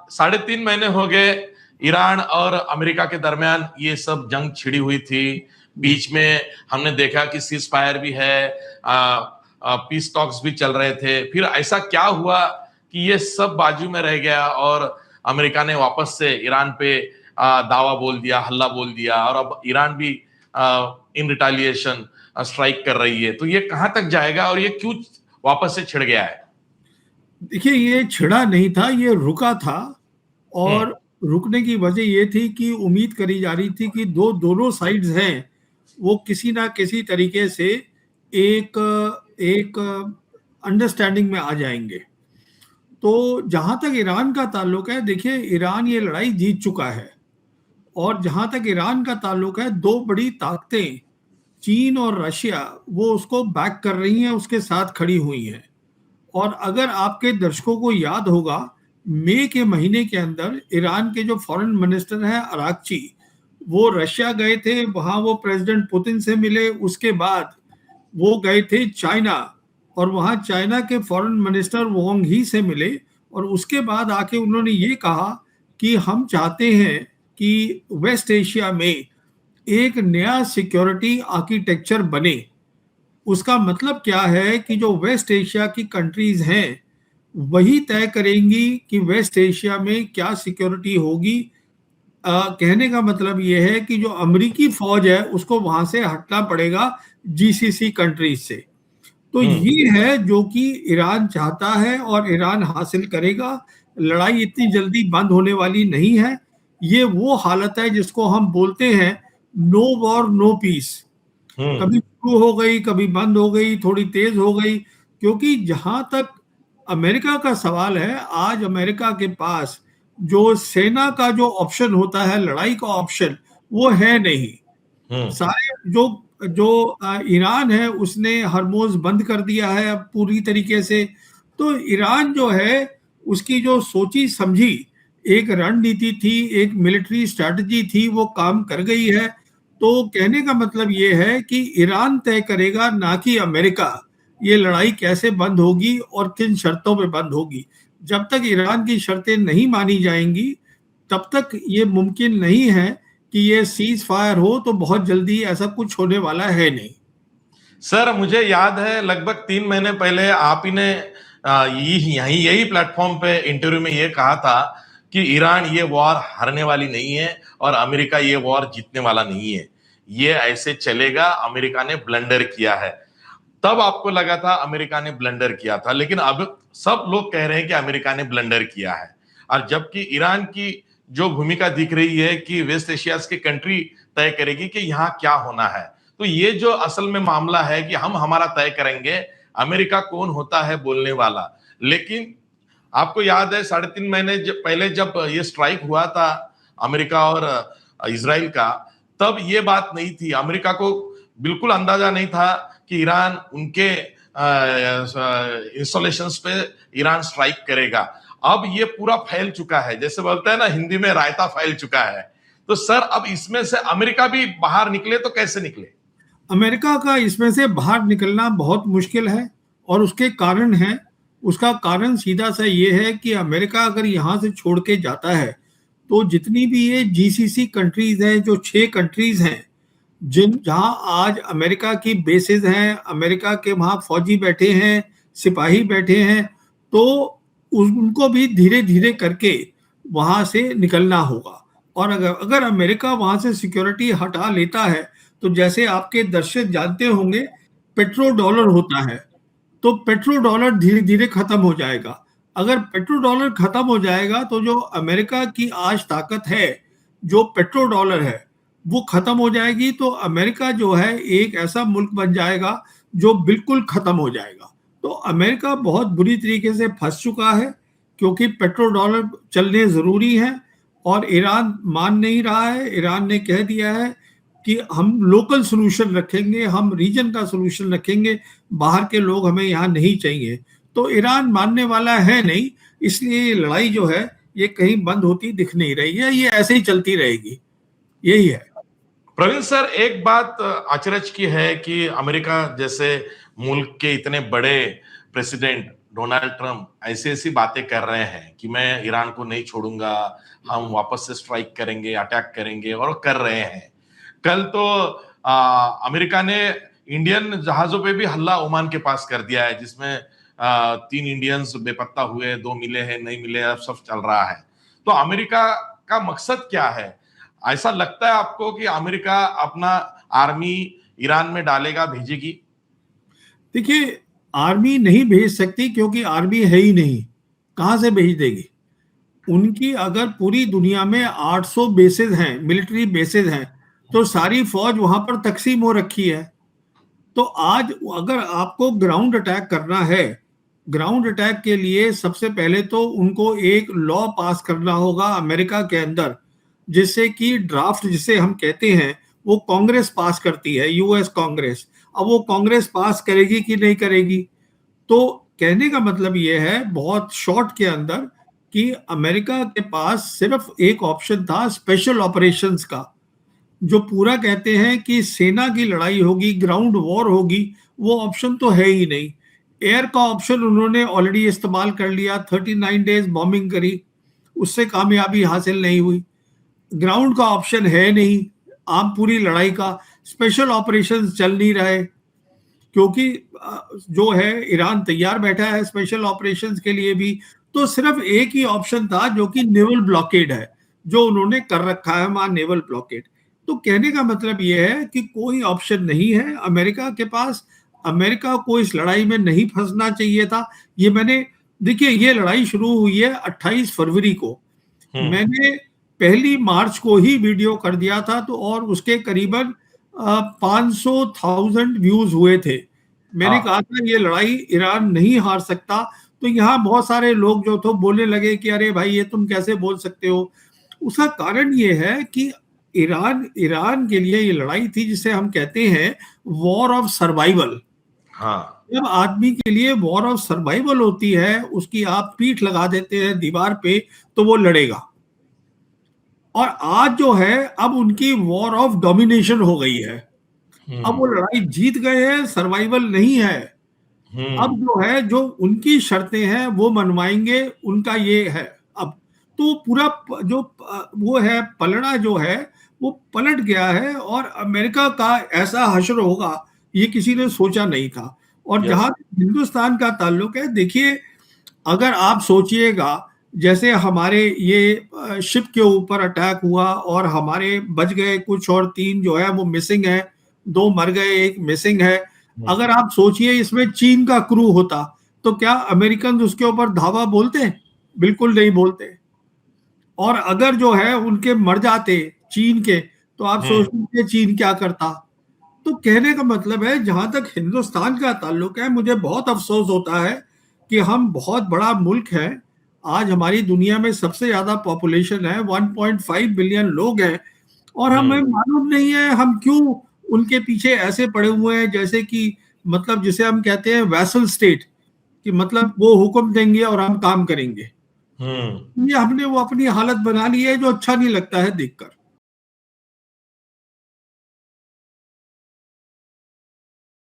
3.5 महीने हो गए ईरान और अमेरिका के दरमियान ये सब जंग छिड़ी हुई थी। बीच में हमने देखा कि सीज फायर भी है, पीस टॉक्स भी चल रहे थे। फिर ऐसा क्या हुआ कि ये सब बाजू में रह गया और अमेरिका ने वापस से ईरान पे दावा बोल दिया, हल्ला बोल दिया, और अब ईरान भी इन रिटालिएशन स्ट्राइक कर रही है। तो ये कहां तक जाएगा और ये क्यों वापस से छिड़ गया है? देखिए, ये छिड़ा नहीं था, ये रुका था। और रुकने की वजह ये थी कि उम्मीद करी जा रही थी कि दोनों साइड्स हैं वो किसी ना किसी तरीके से एक एक अंडरस्टैंडिंग में आ जाएंगे। तो जहां तक ईरान का ताल्लुक है, देखिए, ईरान ये लड़ाई जीत चुका है। और जहां तक ईरान का ताल्लुक है, दो बड़ी ताकतें चीन और रशिया वो उसको बैक कर रही हैं, उसके साथ खड़ी हुई हैं। और अगर आपके दर्शकों को याद होगा, मई के महीने के अंदर ईरान के जो फॉरेन मिनिस्टर हैं अरागची, वो रशिया गए थे, वहां वो प्रेसिडेंट पुतिन से मिले। उसके बाद वो गए थे चाइना, और वहां चाइना के फॉरेन मिनिस्टर वांग ही से मिले। और उसके बाद आके उन्होंने ये कहा कि हम चाहते हैं कि वेस्ट एशिया में एक नया सिक्योरिटी आर्किटेक्चर बने। उसका मतलब क्या है कि जो वेस्ट एशिया की कंट्रीज हैं वही तय करेंगी कि वेस्ट एशिया में क्या सिक्योरिटी होगी। कहने का मतलब ये है कि जो अमेरिकी फौज है उसको वहां से हटना पड़ेगा, जीसीसी कंट्रीज से। तो ये है जो कि ईरान चाहता है और ईरान हासिल करेगा। लड़ाई इतनी जल्दी बंद होने वाली नहीं है। ये वो हालत है जिसको हम बोलते हैं नो वॉर नो पीस। कभी शुरू हो गई, कभी बंद हो गई, थोड़ी तेज हो गई। क्योंकि जहां तक अमेरिका का सवाल है, आज अमेरिका के पास जो सेना का जो ऑप्शन होता है, लड़ाई का ऑप्शन, वो है नहीं। सारे जो जो ईरान है उसने हरमोज बंद कर दिया है अब पूरी तरीके से। तो ईरान जो है उसकी जो सोची समझी एक रणनीति थी, एक मिलिट्री स्ट्रैटेजी थी, वो काम कर गई है। तो कहने का मतलब ये है कि ईरान तय करेगा, ना कि अमेरिका, ये लड़ाई कैसे बंद होगी और किन शर्तों पे बंद होगी। जब तक ईरान की शर्तें नहीं मानी जाएंगी तब तक ये मुमकिन नहीं है कि ये सीज फायर हो। तो बहुत जल्दी ऐसा कुछ होने वाला है नहीं। सर, मुझे याद है लगभग 3 महीने पहले आप ही ने यही प्लेटफॉर्म पे इंटरव्यू में ये कहा था कि ईरान ये वॉर हारने वाली नहीं है और अमेरिका ये वॉर जीतने वाला नहीं है। ये ऐसे चलेगा, अमेरिका ने ब्लंडर किया है। तब आपको लगा था अमेरिका ने ब्लंडर किया था, लेकिन अब सब लोग कह रहे हैं कि अमेरिका ने ब्लंडर किया है। और जबकि ईरान की जो भूमिका दिख रही है कि वेस्ट एशिया की कंट्री तय करेगी कि यहाँ क्या होना है। तो ये जो असल में मामला है कि हम हमारा तय करेंगे, अमेरिका कौन होता है बोलने वाला। लेकिन आपको याद है 3.5 महीने पहले जब ये स्ट्राइक हुआ था अमेरिका और इजराइल का, तब ये बात नहीं थी। अमेरिका को बिल्कुल अंदाजा नहीं था कि ईरान उनके इंस्टॉलेशंस पे ईरान स्ट्राइक करेगा। अब ये पूरा फैल चुका है, जैसे बोलते हैं ना हिंदी में, रायता फैल चुका है। तो सर, अब इसमें से अमेरिका भी बाहर निकले तो कैसे निकले? अमेरिका का इसमें से बाहर निकलना बहुत मुश्किल है और उसके कारण है। उसका कारण सीधा सा ये है कि अमेरिका अगर यहाँ से छोड़ के जाता है तो जितनी भी ये जीसीसी कंट्रीज हैं, जो 6 कंट्रीज हैं जहां आज अमेरिका की बेसेस हैं, अमेरिका के वहां फौजी बैठे हैं, सिपाही बैठे हैं, तो उनको भी धीरे धीरे करके वहां से निकलना होगा। और अगर अमेरिका वहां से सिक्योरिटी हटा लेता है तो जैसे आपके दर्शक जानते होंगे, पेट्रो डॉलर होता है, तो पेट्रो डॉलर धीरे धीरे खत्म हो जाएगा। अगर पेट्रो डॉलर खत्म हो जाएगा तो जो अमेरिका की आज ताकत है, जो पेट्रो डॉलर है, वो खत्म हो जाएगी। तो अमेरिका जो है एक ऐसा मुल्क बन जाएगा जो बिल्कुल खत्म हो जाएगा। तो अमेरिका बहुत बुरी तरीके से फंस चुका है क्योंकि पेट्रो डॉलर चलने जरूरी है और ईरान मान नहीं रहा है। ईरान ने कह दिया है कि हम लोकल सोल्यूशन रखेंगे, हम रीजन का सोल्यूशन रखेंगे, बाहर के लोग हमें यहाँ नहीं चाहिए। तो ईरान मानने वाला है नहीं, इसलिए ये लड़ाई जो है ये कहीं बंद होती दिख नहीं रही है, ये ऐसे ही चलती रहेगी। यही है। प्रवीण सर, एक बात अचरज की है कि अमेरिका जैसे मुल्क के इतने बड़े प्रेसिडेंट डोनाल्ड ट्रंप ऐसी ऐसी बातें कर रहे हैं कि मैं ईरान को नहीं छोड़ूंगा, हम वापस से स्ट्राइक करेंगे, अटैक करेंगे, और कर रहे हैं। कल तो अमेरिका ने इंडियन जहाजों पे भी हल्ला ओमान के पास कर दिया है, जिसमें 3 इंडियंस बेपत्ता हुए, 2 मिले हैं, नहीं मिले, अब सब चल रहा है। तो अमेरिका का मकसद क्या है? ऐसा लगता है आपको कि अमेरिका अपना आर्मी ईरान में डालेगा, भेजेगी? देखिए, आर्मी नहीं भेज सकती क्योंकि आर्मी है ही नहीं, कहां से भेज देगी? उनकी अगर पूरी दुनिया में 800 बेसेस हैं, मिलिट्री बेसेस हैं, तो सारी फौज वहां पर तकसीम हो रखी है। तो आज अगर आपको ग्राउंड अटैक करना है, ग्राउंड अटैक के लिए सबसे पहले तो उनको एक लॉ पास करना होगा अमेरिका के अंदर, जिससे कि ड्राफ्ट जिसे हम कहते हैं वो कांग्रेस पास करती है, यूएस कांग्रेस। अब वो कांग्रेस पास करेगी कि नहीं करेगी? तो कहने का मतलब ये है बहुत शॉर्ट के अंदर कि अमेरिका के पास सिर्फ एक ऑप्शन था स्पेशल ऑपरेशंस का, जो पूरा कहते हैं कि सेना की लड़ाई होगी, ग्राउंड वॉर होगी, वो ऑप्शन तो है ही नहीं। एयर का ऑप्शन उन्होंने ऑलरेडी इस्तेमाल कर लिया, 39 डेज बॉम्बिंग करी, उससे कामयाबी हासिल नहीं हुई। ग्राउंड का ऑप्शन है नहीं, आम पूरी लड़ाई का स्पेशल ऑपरेशंस चल नहीं रहे, क्योंकि जो है ईरान तैयार बैठा है स्पेशल ऑपरेशंस के लिए भी। तो सिर्फ एक ही ऑप्शन था जो कि नेवल ब्लॉकेड है, जो उन्होंने कर रखा है वहां, नेवल ब्लॉकेड। तो कहने का मतलब यह है कि कोई ऑप्शन नहीं है अमेरिका के पास। अमेरिका को इस लड़ाई में नहीं फंसना चाहिए था। देखिए, ये लड़ाई शुरू हुई है 28 फरवरी को। मैंने 1 मार्च को ही वीडियो कर दिया था, तो और उसके करीबन 500,000 व्यूज हुए थे। मैंने कहा था ये लड़ाई ईरान नहीं हार सकता। तो यहाँ बहुत सारे लोग जो थे बोलने लगे कि अरे भाई ये तुम कैसे बोल सकते हो। उसका कारण ये है कि ईरान के लिए ये लड़ाई थी जिसे हम कहते हैं वॉर ऑफ सर्वाइवल। जब आदमी के लिए वॉर ऑफ सर्वाइवल होती है, उसकी आप पीठ लगा देते हैं दीवार पे, तो वो लड़ेगा। और आज जो है अब उनकी वॉर ऑफ डोमिनेशन हो गई है। अब वो लड़ाई जीत गए हैं, सर्वाइवल नहीं है। अब जो है, जो उनकी शर्तें हैं वो मनवाएंगे, उनका ये है। अब तो पूरा जो वो है पलड़ा जो है वो पलट गया है, और अमेरिका का ऐसा हश्र होगा ये किसी ने सोचा नहीं था। और जहां हिंदुस्तान का ताल्लुक है, देखिए, अगर आप सोचिएगा जैसे हमारे ये शिप के ऊपर अटैक हुआ और हमारे बच गए कुछ, और 3 जो है वो मिसिंग है, 2 मर गए, 1 मिसिंग है। अगर आप सोचिए इसमें चीन का क्रू होता तो क्या अमेरिकन उसके ऊपर धावा बोलते? बिल्कुल नहीं बोलते। और अगर जो है उनके मर जाते चीन के, तो आप सोचिए चीन क्या करता। तो कहने का मतलब है, जहां तक हिंदुस्तान का ताल्लुक है, मुझे बहुत अफसोस होता है कि हम बहुत बड़ा मुल्क है। आज हमारी दुनिया में सबसे ज्यादा पॉपुलेशन है, 1.5 बिलियन लोग हैं, और हमें मालूम नहीं है हम क्यों उनके पीछे ऐसे पड़े हुए हैं, जैसे कि मतलब जिसे हम कहते हैं वैसल स्टेट, कि मतलब वो हुक्म देंगे और हम काम करेंगे। ये हमने वो अपनी हालत बना ली है, जो अच्छा नहीं लगता है देखकर।